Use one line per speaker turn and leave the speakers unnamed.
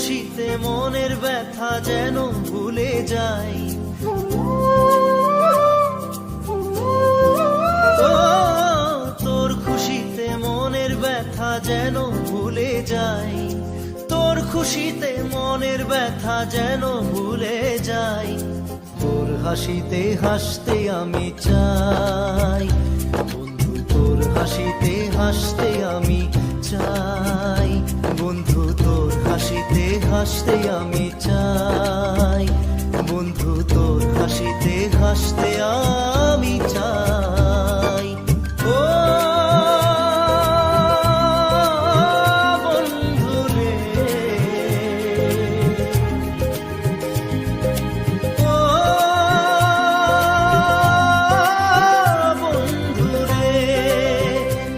খুশিতে মনের ব্যথা যেন ভুলে যাই। তোর খুশিতে মনের ব্যথা যেন ভুলে যাই, তোর খুশিতে মনের ব্যথা যেন ভুলে যাই। তোর হাসিতে হাসতে আমি চাই বন্ধু, তোর হাসিতে হাসতে আমি চাই বন্ধু, তোর হাসিতে হাসতে আমি চাই বন্ধু, তোর হাসিতে হাসতে আমি চাই।